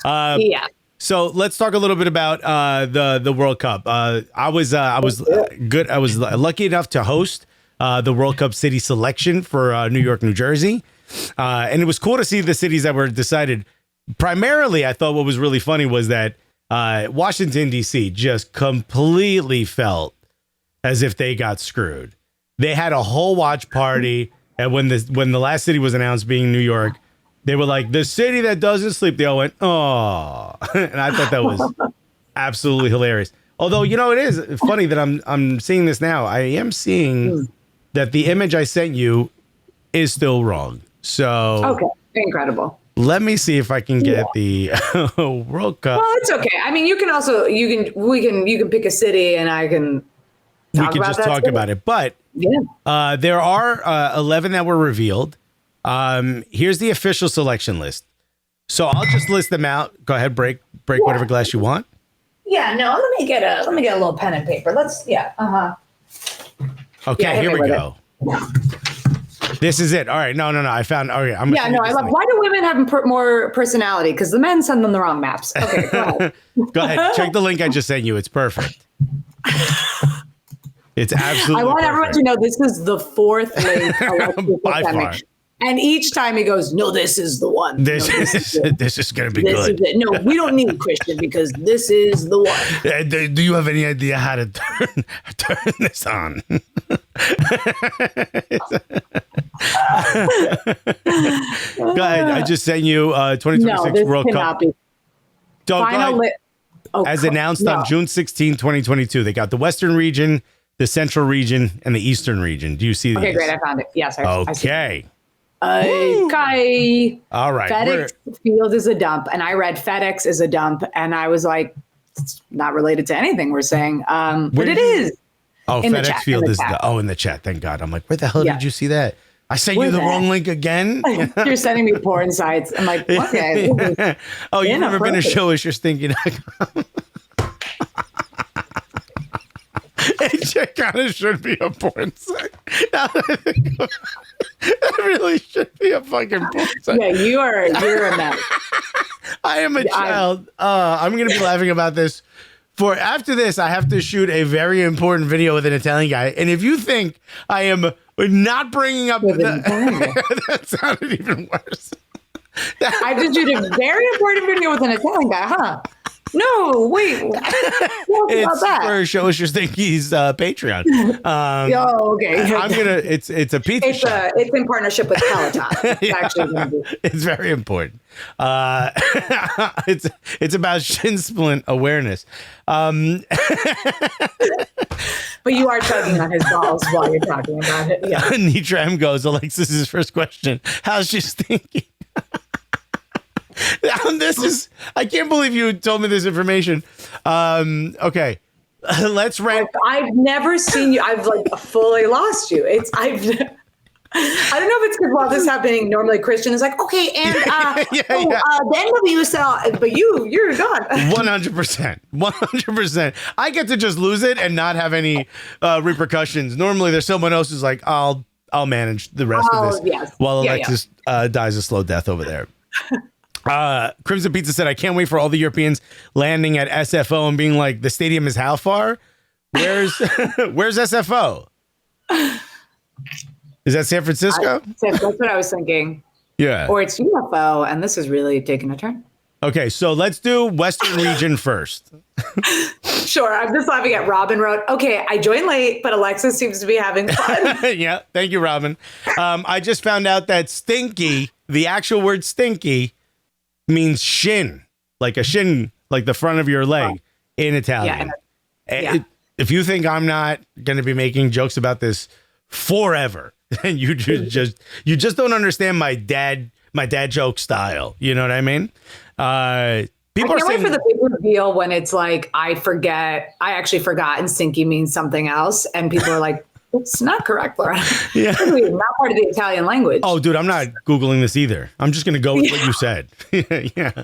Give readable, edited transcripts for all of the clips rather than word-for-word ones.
Yeah. So let's talk a little bit about the World Cup. I was good. I was lucky enough to host the World Cup city selection for New York, New Jersey, and it was cool to see the cities that were decided. Primarily, I thought what was really funny was that Washington D.C. just completely felt as if they got screwed. They had a whole watch party, and when the last city was announced being New York, they were like, the city that doesn't sleep. They all went, oh. And I thought that was absolutely hilarious. Although, it is funny that I'm seeing this now. I am seeing that the image I sent you is still wrong. So okay, incredible. Let me see if I can get the World Cup. Well, it's okay. I mean, you can pick a city and I can talk about it. But there are 11 that were revealed. Here's the official selection list. So I'll just list them out. Go ahead, break whatever glass you want. Yeah, no, let me get a little pen and paper. Okay, here we go. This is it. All right. No. I found. Okay, I love. Why do women have more personality? Because the men send them the wrong maps. Okay, go ahead. Go ahead. Check the link I just sent you. It's perfect. It's absolutely. I want perfect. everyone to know this is the fourth link by far. And each time he goes, no, this is the one. This is going to be good. No, we don't need Christian because this is the one. Do you have any idea how to turn this on? Go ahead. I just sent you 2026 World Cup. As announced on June 16, 2022, they got the Western region, the Central region, and the Eastern region. Do you see these? Okay, great. I found it. Yes. Okay. Okay. All right. FedEx Field is a dump, and I read FedEx is a dump, and I was like, it's not related to anything we're saying, but it is. Oh, FedEx Field is in the chat. Thank God. I'm like, where the hell did you see that? I sent you the wrong link again. You're sending me porn sites. I'm like, okay. Oh, you've never been to show us your stinking. It kind of should be a porn site. It really should be a fucking porn site. Yeah, you're a mess. I am a child. I'm going to be laughing about this. After this, I have to shoot a very important video with an Italian guy. And if you think I am not bringing up that sounded even worse. I just did a very important video with an Italian guy, huh? No, wait. It's for Show Us Your Stinkies Patreon. Okay. I'm gonna. It's a pizza shop. It's in partnership with Peloton. It's very important. It's about shin splint awareness. But you are tugging on his balls while you're talking about it. Yeah. Nitra M goes, Alexis's first question: how's she stinking? I can't believe you told me this information. Okay, let's rank. I've never seen you. I've fully lost you. I don't know if it's because while this is happening, normally Christian is like, okay, and then you saw, but you're gone. 100%. I get to just lose it and not have any repercussions. Normally, there's someone else who's like, I'll manage the rest of this while Alexis dies a slow death over there. Crimson Pizza said, I can't wait for all the Europeans landing at SFO and being like, the stadium is how far? Where's SFO? Is that San Francisco? That's what I was thinking. Yeah. Or it's UFO, and this is really taking a turn. Okay, so let's do Western region first. Sure. I'm just laughing at Robin wrote, okay, I joined late, but Alexis seems to be having fun. Yeah, thank you, Robin. I just found out that stinky, the actual word stinky, means shin, like a shin, like the front of your leg in Italian. Yeah. If you think I'm not going to be making jokes about this forever, then you just don't understand my dad joke style. You know what I mean? People I can't wait for the big reveal when it's like, I actually forgot, and stinky means something else. And people are like, it's not correct, Laura. Yeah. It's not part of the Italian language. Oh, dude, I'm not Googling this either. I'm just going to go with what you said. Yeah.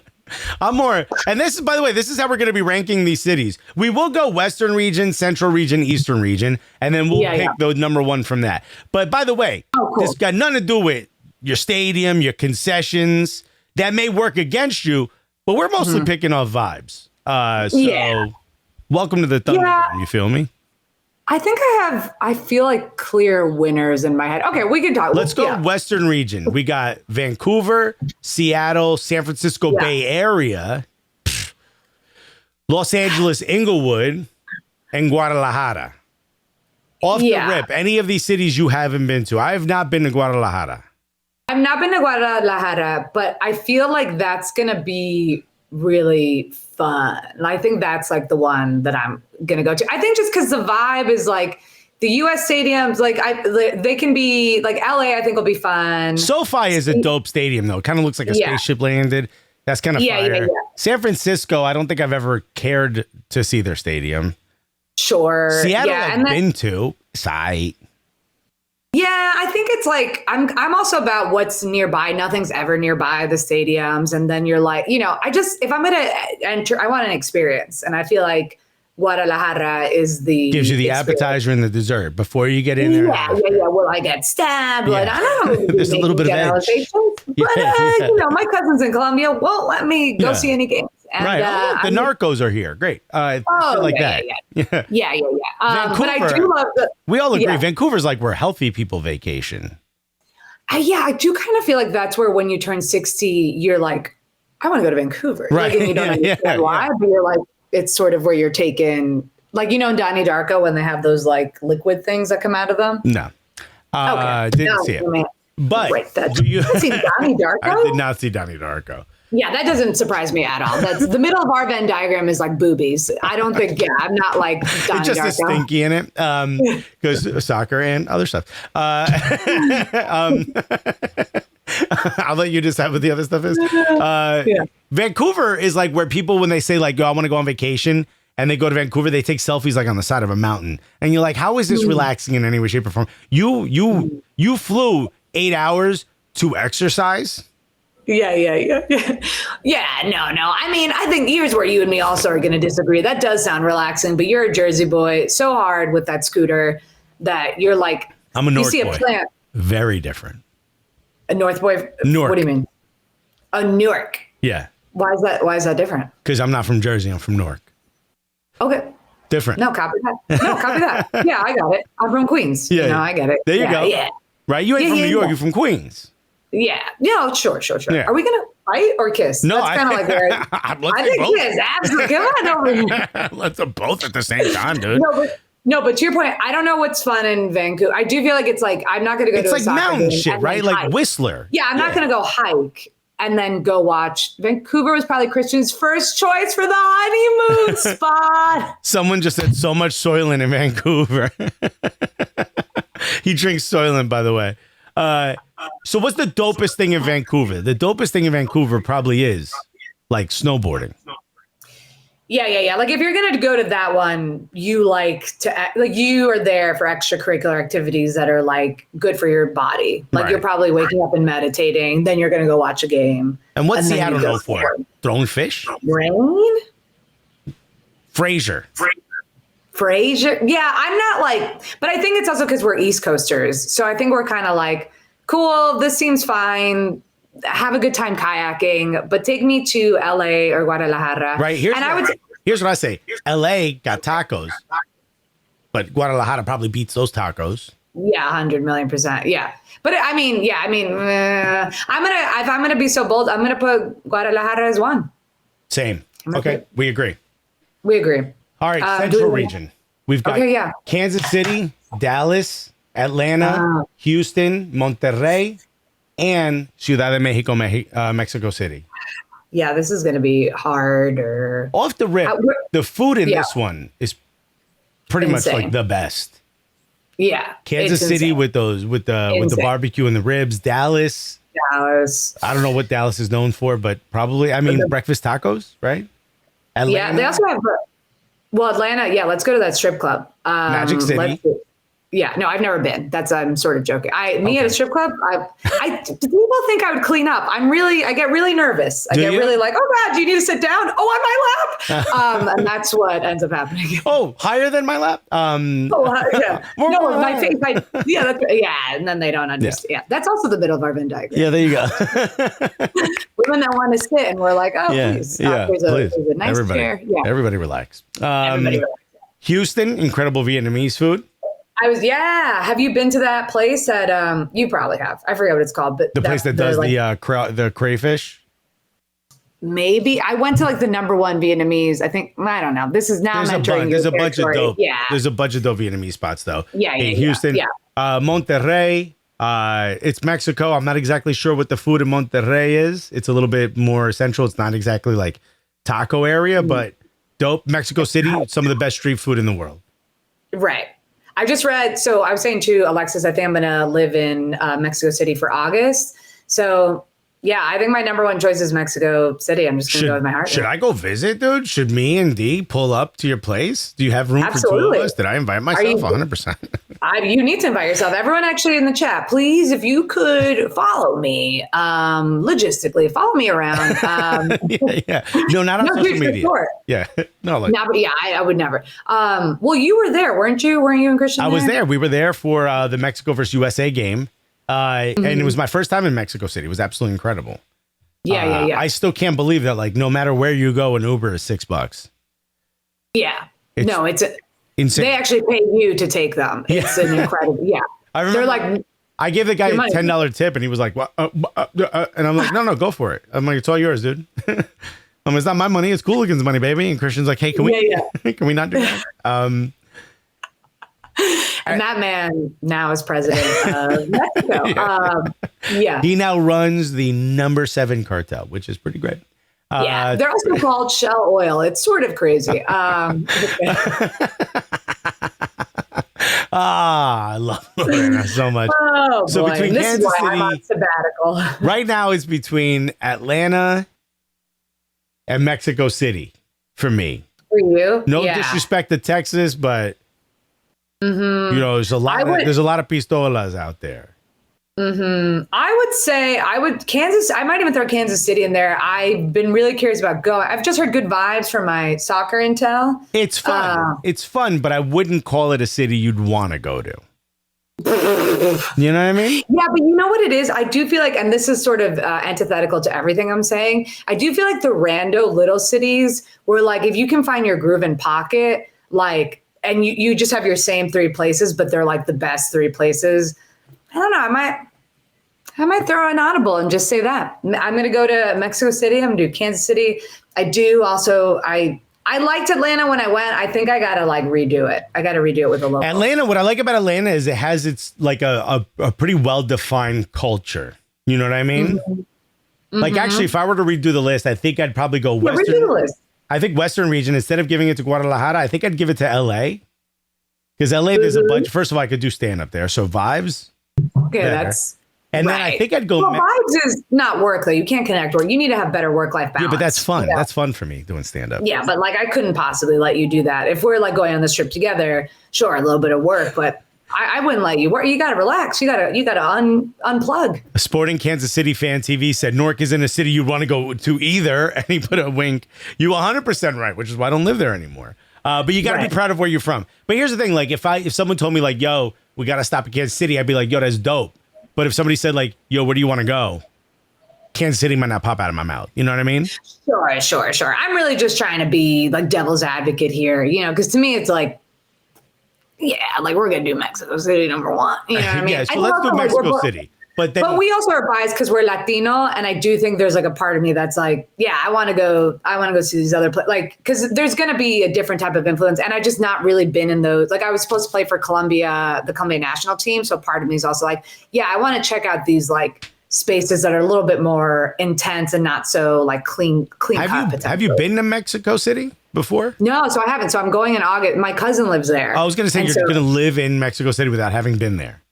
I'm more. And this is, by the way, this is how we're going to be ranking these cities. We will go Western region, Central region, Eastern region, and then we'll pick the number one from that. But by the way, this got nothing to do with your stadium, your concessions. That may work against you, But we're mostly picking off vibes. So welcome to the Thunderdome. You feel me? I feel like clear winners in my head. Okay, we can talk. Let's go Western region. We got Vancouver, Seattle, San Francisco Bay Area, Los Angeles, Inglewood, and Guadalajara. Off the rip, any of these cities you haven't been to? I have not been to Guadalajara. I've not been to Guadalajara, but I feel like that's going to be really fun. I think that's like the one that I'm going to go to. I think just because the vibe is like the US stadiums, like they can be like LA, I think will be fun. SoFi is a dope stadium though. It kind of looks like a spaceship landed. That's kind of fire. Yeah. San Francisco, I don't think I've ever cared to see their stadium. Sure. Seattle I've been to. Sight. Yeah, I think it's like I'm also about what's nearby. Nothing's ever nearby the stadiums, and then you're like, if I'm gonna enter, I want an experience, and I feel like Guadalajara is gives you the appetizer and the dessert before you get in there. Yeah. Will I get stabbed? Yeah. I don't know. There's a little bit of edge. But my cousins in Colombia won't let me go see any games. And, right. The Narcos are here. Great. Shit like that. Yeah. But I do love we all agree Vancouver's like where healthy people vacation. I do kind of feel like that's where when you turn 60, you're like, I want to go to Vancouver. Right. Like, and you don't understand why, but you're like, it's sort of where you're taken, like, in Donnie Darko when they have those like liquid things that come out of them. No. Didn't see it. Man. But do you see Donnie Darko? I did not see Donnie Darko. Yeah, that doesn't surprise me at all. That's the middle of our Venn diagram is like boobies. I don't think, I'm not like Donnie it's just Darko. a stinky in it because soccer and other stuff. I'll let you decide what the other stuff is. Vancouver is like where people, when they say like, I want to go on vacation and they go to Vancouver, they take selfies like on the side of a mountain. And you're like, how is this relaxing in any way, shape or form? You flew 8 hours to exercise. Yeah. No. I mean, I think here's where you and me also are going to disagree. That does sound relaxing, but you're a Jersey boy so hard with that scooter that you're like, I'm a North boy. You see a plant. Very different. A North boy? Newark. What do you mean? A Newark. Yeah. Why is that different? Because I'm not from Jersey. I'm from Newark. Okay. Different. No, copy that. Yeah, I got it. I'm from Queens. Yeah. No, I get it. There you go. Yeah. Right? You ain't from New York. You're from Queens. Yeah. No, sure. Yeah. Are we going to fight or kiss? No, that's kind of like where I think both. Kiss. Absolutely. Come on over here. Let's do both at the same time, dude. No, but to your point, I don't know what's fun in Vancouver. I do feel like it's like, I'm not going to go to a soccer game. It's like mountain shit, right? Like Whistler. Yeah, I'm not going to go hike and then go watch. Vancouver was probably Christian's first choice for the honeymoon spot. Someone just said so much Soylent in Vancouver. He drinks Soylent, by the way. So what's the dopest thing in Vancouver? The dopest thing in Vancouver probably is like snowboarding. Yeah. Like if you're going to go to that one, you you are there for extracurricular activities that are like good for your body. Like you're probably waking up and meditating. Then you're going to go watch a game. And what's Seattle known for? Throwing fish? Rain? Fraser. Yeah, I'm not like, but I think it's also because we're East Coasters. So I think we're kind of like, cool, this seems fine. Have a good time kayaking, but take me to LA or Guadalajara. Right. Here's what I say. LA got tacos, but Guadalajara probably beats those tacos. Yeah, 100,000,000%. Yeah. But if I'm going to be so bold, I'm going to put Guadalajara as one. Same. Okay. We agree. All right, Central region. We've got Kansas City, Dallas, Atlanta, Houston, Monterrey, and Ciudad de Mexico, Mexico City. Yeah, this is going to be harder. Off the rip, the food in this one is pretty much like the best. Yeah, Kansas City with the barbecue and the ribs. Dallas. I don't know what Dallas is known for, but probably breakfast tacos, right? Atlanta. Yeah, they also have. Well, Atlanta, let's go to that strip club. Magic City. Yeah, no, I've never been. I'm sort of joking. Me at a strip club, people think I would clean up. I get really nervous. I get really like, oh God, do you need to sit down? Oh, on my lap. And that's what ends up happening. Oh, higher than my lap? Yeah. No, my face. And then they don't understand. Yeah. That's also the middle of our Venn diagram. Yeah, there you go. Women that want to sit and we're like, oh, please. There's a nice chair. Yeah. Everybody relax. Houston, incredible Vietnamese food. Have you been to that place that you probably have? I forget what it's called, but the place that does the crayfish. Maybe I went to like the number one Vietnamese. I think I don't know. This is now there's a bunch of dope. Yeah, there's a bunch of dope Vietnamese spots though. Houston, Monterrey. It's Mexico. I'm not exactly sure what the food in Monterrey is. It's a little bit more central. It's not exactly like taco area, but dope. Mexico City, some of the best street food in the world. Right. I just read, so I was saying to Alexis, I think I'm going to live in Mexico City for August. So yeah, I think my number one choice is Mexico City. I'm just going to go with my heart. Should I go visit, dude? Should me and Dee pull up to your place? Do you have room for two of us? Did I invite myself? 100%. You need to invite yourself. Everyone actually in the chat, please, if you could follow me, logistically, follow me around. Yeah. No, not on social media. Sure. Yeah. No, like. I would never. Well, you were there, weren't you? Weren't you and Christian I was there. We were there for the Mexico versus USA game. And it was my first time in Mexico City. It was absolutely incredible. Yeah. I still can't believe that, like, no matter where you go, an Uber is $6. Yeah. It's insane. They actually pay you to take them. It's an incredible. Yeah. I remember. They're like, I gave the guy a $10 tip, and he was like, "What?" And I'm like, "No, go for it." I'm like, "It's all yours, dude." It's not my money. It's Cooligans' money, baby. And Christian's like, "Hey, can we not do that?" And that man now is president of Mexico. He now runs the number 7 cartel, which is pretty great. They're also called Shell Oil. It's sort of crazy. I love Lorena so much. Oh, so boy. Between this Kansas is why City, I'm on sabbatical. Right now it's between Atlanta and Mexico City for me. For you? No disrespect to Texas, but there's a lot of pistolas out there. I would say Kansas. I might even throw Kansas City in there. I've been really curious about going. I've just heard good vibes from my soccer intel. It's fun. It's fun, but I wouldn't call it a city you'd want to go to. You know what I mean? Yeah, but you know what it is? I do feel like, and this is sort of antithetical to everything I'm saying, I do feel like the rando little cities where, like, if you can find your groove and pocket, like, and you just have your same 3 places, but they're like the best 3 places. I don't know. I might throw an audible and just say that. I'm going to go to Mexico City. I'm going to do Kansas City. I do also, I liked Atlanta when I went. I think I got to like redo it. I got to redo it with a local. Atlanta, what I like about Atlanta is it has its like a pretty well-defined culture. You know what I mean? Like actually, if I were to redo the list, I think I'd probably go Western. Redo the list. I think Western region, instead of giving it to Guadalajara, I think I'd give it to LA. Because LA, there's a bunch. First of all, I could do stand-up there. So vibes. Okay, that's... And then I think I'd go... Well, vibes is not work, though. You can't connect work. You need to have better work-life balance. Yeah, but that's fun. Yeah. That's fun for me, doing stand-up. Yeah, but like I couldn't possibly let you do that. If we're like going on this trip together, sure, a little bit of work, but I wouldn't let you work. You got to relax. You got to unplug. A Sporting Kansas City Fan TV said, Newark isn't a city you'd want to go to either. And he put a wink. You 100% right, which is why I don't live there anymore. But you got to be proud of where you're from. But here's the thing. Like if someone told me like, yo, we got to stop at Kansas City, I'd be like, yo, that's dope. But if somebody said like, yo, where do you want to go? Kansas City might not pop out of my mouth. You know what I mean? Sure. I'm really just trying to be like devil's advocate here, you know, because to me, it's like, yeah, like we're going to do Mexico City number 1. You know what I mean? Yeah, so let's do Mexico City. But we also are biased because we're Latino. And I do think there's like a part of me that's like, yeah, I want to go see these other places. Like, because there's going to be a different type of influence. And I just not really been in those. Like I was supposed to play for Colombia, the Colombia national team. So part of me is also like, yeah, I want to check out these like spaces that are a little bit more intense and not so like clean cut. Have you been to Mexico City before? No, so I haven't. So I'm going in August. My cousin lives there. I was going to say you're going to live in Mexico City without having been there.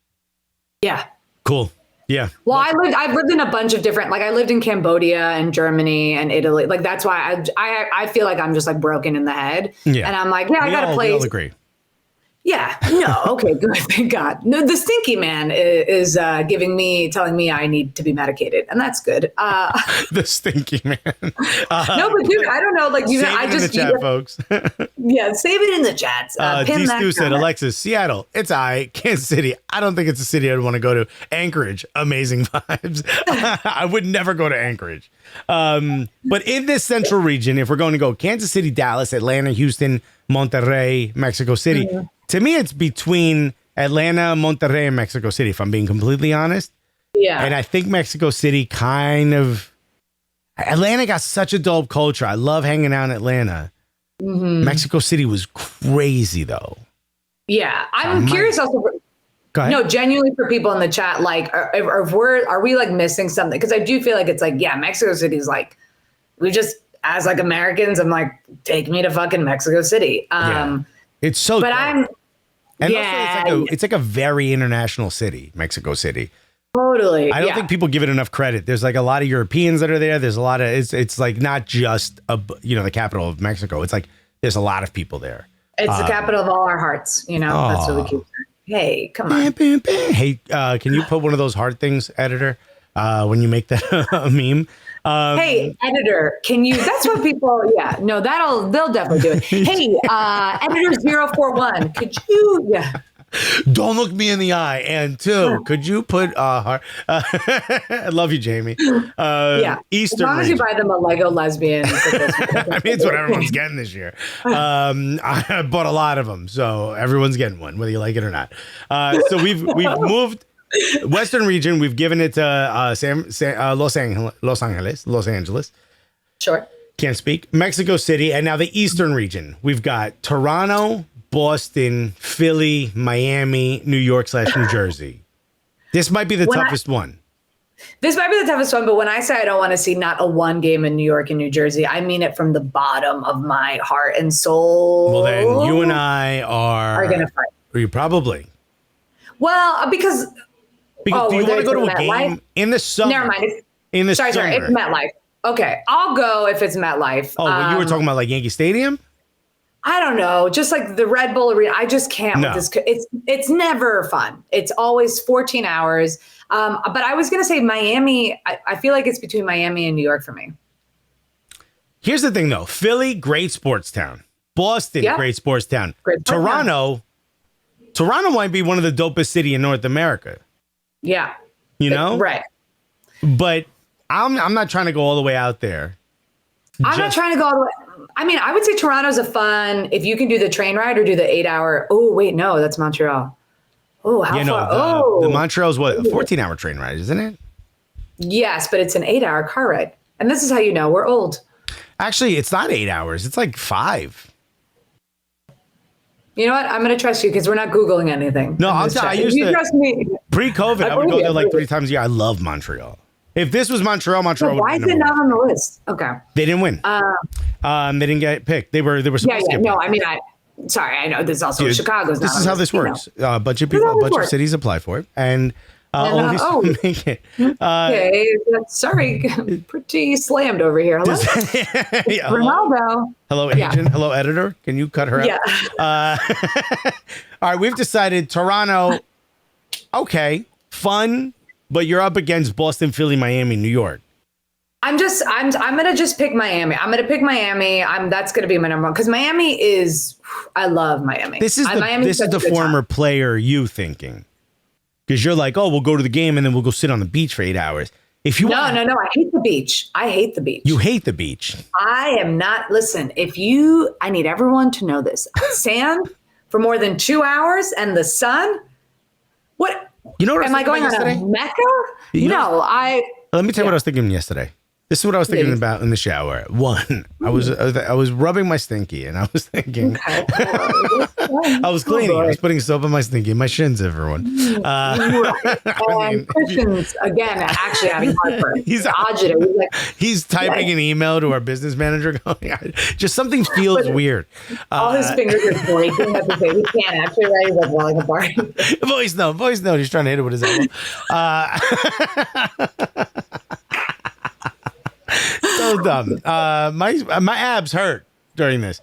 Yeah. Cool. Yeah. Well, I've lived in a bunch of different, like I lived in Cambodia and Germany and Italy. Like that's why I feel like I'm just like broken in the head. Yeah. And I'm like, yeah, I got a place. We all agree. Yeah, no, okay, good, thank God. No, the stinky man is telling me I need to be medicated, and that's good. The stinky man. No, but dude, I don't know, like I Save it in the just chat, folks. yeah, save it in the chats. Pin D. that Stu said, comment. Alexis, Seattle, it's Kansas City, I don't think it's a city I'd want to go to. Anchorage, amazing vibes. I would never go to Anchorage. But in this central region, if we're going to go Kansas City, Dallas, Atlanta, Houston, Monterrey, Mexico City, to me, it's between Atlanta, Monterrey, and Mexico City, if I'm being completely honest. Yeah, And I think Mexico City Atlanta got such a dope culture. I love hanging out in Atlanta. Mexico City was crazy, though. yeah. I'm curious also. Go ahead. No, genuinely for people in the chat, like, are we like missing something? Because I do feel like it's like, yeah, Mexico City is like, we just, as like Americans, I'm like, take me to fucking Mexico City. It's so but dope. And yeah, also it's like a very international city, Mexico City. totally. I don't think people give it enough credit. There's like a lot of Europeans that are there. There's a lot of it's like not just the capital of Mexico. It's like there's a lot of people there. It's the capital of all our hearts. That's what we keep saying. Hey, come on. Hey, can you put one of those heart things, editor, when you make that a meme? Hey, editor, can you? That's what people. Yeah, no, they'll definitely do it. Hey, editor 041, could you? Yeah. Don't look me in the eye. And two, could you put heart? I love you, Jamie. Yeah. Eastern. As long as you buy them a Lego lesbian. I mean, it's what everyone's getting this year. I bought a lot of them, so everyone's getting one, whether you like it or not. So we've moved Western region. We've given it to Los Angeles. Sure. Can't speak. Mexico City, and now the Eastern region. We've got Toronto, Boston, Philly, Miami, New York / New Jersey. This might be the toughest one. This might be the toughest one, but when I say I don't want to see not a one game in New York and New Jersey, I mean it from the bottom of my heart and soul. Well, then you and I are going to fight. Are you probably? Well, because do you want to go to a game in the summer? Never mind. Sorry, it's MetLife. Okay, I'll go if it's MetLife. Oh, you were talking about like Yankee Stadium? I don't know, just like the Red Bull Arena. I just can't with this. It's never fun. It's always 14 hours. But I was going to say Miami. I feel like it's between Miami and New York for me. Here's the thing, though. Philly, great sports town. Boston, great sports town. Toronto might be one of the dopest city in North America. Yeah. Right. But I'm not trying to go all the way out there. I'm not trying to go all the way. I mean, I would say Toronto's a fun, if you can do the train ride or do the 8-hour. Oh, wait, no, that's Montreal. Oh, how far? The Montreal's what, a 14-hour train ride, isn't it? Yes, but it's an 8-hour car ride. And this is how you know we're old. Actually, it's not 8 hours. It's like 5. You know what? I'm going to trust you because we're not Googling anything. No, I used to. Trust me. Pre-COVID, I would go there like 3 times a year. I love Montreal. If this was Montreal would why is it not on the list? Okay. They didn't win. They didn't get picked. They were supposed to get no, I mean, sorry, I know this is also Chicago's. This is how this works. A bunch of cities apply for it, and only some make it. Okay, sorry, pretty slammed over here. Hello, Ronaldo. Hello, agent. Hello, editor. Can you cut her out? Yeah. All right, we've decided Toronto. Okay, fun. But you're up against Boston, Philly, Miami, New York. I'm gonna just pick Miami. I'm gonna pick Miami. That's gonna be my number one because Miami is. I love Miami. This is the former player you thinking, because you're like, oh, we'll go to the game and then we'll go sit on the beach for 8 hours. If you no, I hate the beach. I hate the beach. You hate the beach. I am not. Listen, I need everyone to know this. Sand for more than 2 hours and the sun. What? You know what am I going on a Mecca? Let me tell you what I was thinking yesterday. This is what I was thinking about in the shower. One, I was rubbing my stinky, and I was thinking, I was cleaning. I was putting soap on my stinky, my shins, everyone. Christian's again actually having heartburn. He's typing an email to our business manager, going, just something feels weird. All his fingers are breaking at the same. He can't actually write. He's like falling apart. Voice note. He's trying to hit it with his elbow. So dumb. My abs hurt during this.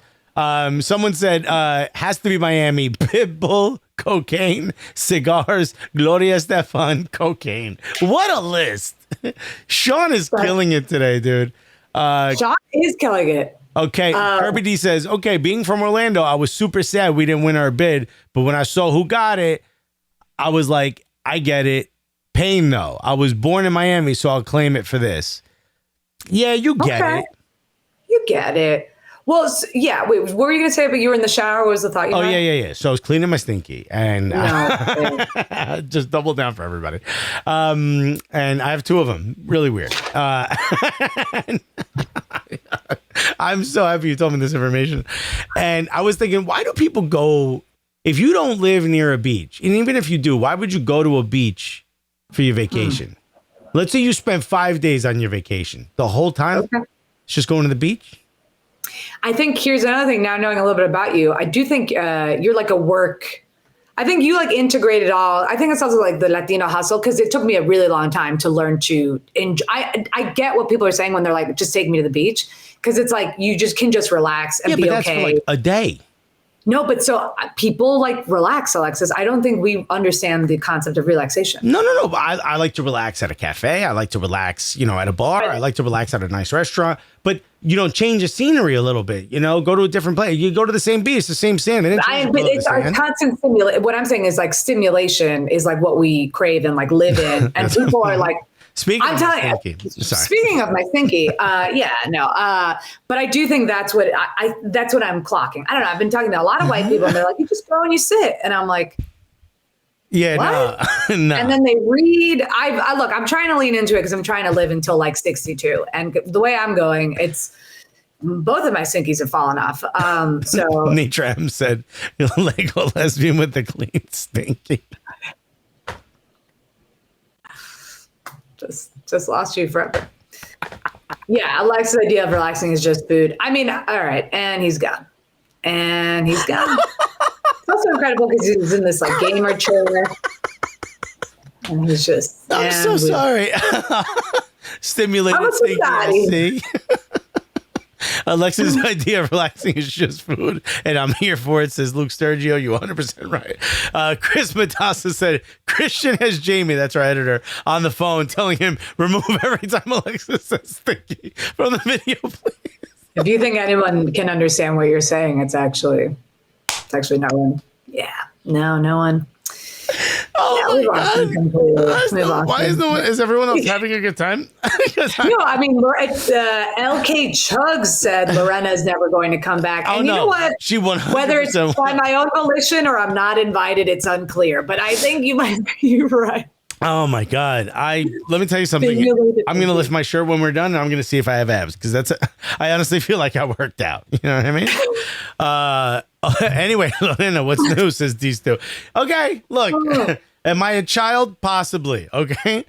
Someone said, has to be Miami. Pitbull, cocaine, cigars, Gloria Estefan, cocaine. What a list. Sean is killing it today, dude. Sean is killing it. Okay, Kirby D says, okay, being from Orlando, I was super sad we didn't win our bid, but when I saw who got it, I was like, I get it. Pain, though. I was born in Miami, so I'll claim it for this. Yeah, you get it. You get it. Well, yeah. Wait, what were you going to say? But you were in the shower. What was the thought you had? Yeah. So I was cleaning my stinky, and just double down for everybody. And I have two of them. Really weird. I'm so happy you told me this information. And I was thinking, why do people go, if you don't live near a beach, and even if you do, why would you go to a beach for your vacation? Let's say you spend 5 days on your vacation. The whole time, it's just going to the beach? I think here's another thing. Now knowing a little bit about you, I do think you're like a work. I think you like integrate it all. I think it's also like the Latino hustle, because it took me a really long time to learn to enjoy. I get what people are saying when they're like, just take me to the beach, because it's like you just can just relax and be but that's okay. for like a day. No, but so people like relax, Alexis. I don't think we understand the concept of relaxation. No. But I like to relax at a cafe. I like to relax, at a bar. I like to relax at a nice restaurant. But, change the scenery a little bit, go to a different place. You go to the same beach, the same sand. It's our constant stimulation. What I'm saying is like stimulation is like what we crave and like live in. And people are like, Speaking of my stinky, but I do think that's what that's what I'm clocking. I don't know. I've been talking to a lot of white people, and they're like, "You just go and you sit," and I'm like, "Yeah, what? No." And then they read. I look. I'm trying to lean into it because I'm trying to live until like 62, and the way I'm going, it's both of my stinkies have fallen off. So Nitra M said, "Lego lesbian with the clean stinky." Just lost you forever. Yeah, Alexa's idea of relaxing is just food. I mean, all right, and he's gone. It's also incredible because he's in this like gamer chair, and he's just. I'm so sorry. Stimulated thinking. Alexa's idea of relaxing is just food, and I'm here for it, says Luke Sturgio. You 100% right. Chris Matassa said, Christian has Jamie, that's our editor, on the phone telling him, remove every time Alexa says stinky from the video, please. If you think anyone can understand what you're saying, it's actually no one. Yeah, no one. Oh my God. Why is no one? Is everyone else having a good time? No, I mean, LK Chugs said Lorena is never going to come back. And you know what? She 100%. Whether it's by my own volition or I'm not invited, it's unclear. But I think you might be right. Oh my God. Let me tell you something. I'm going to lift my shirt when we're done, and I'm going to see if I have abs, because I honestly feel like I worked out. You know what I mean? Anyway, Lorena, what's new, says these two. Okay, look, am I a child? Possibly. Okay.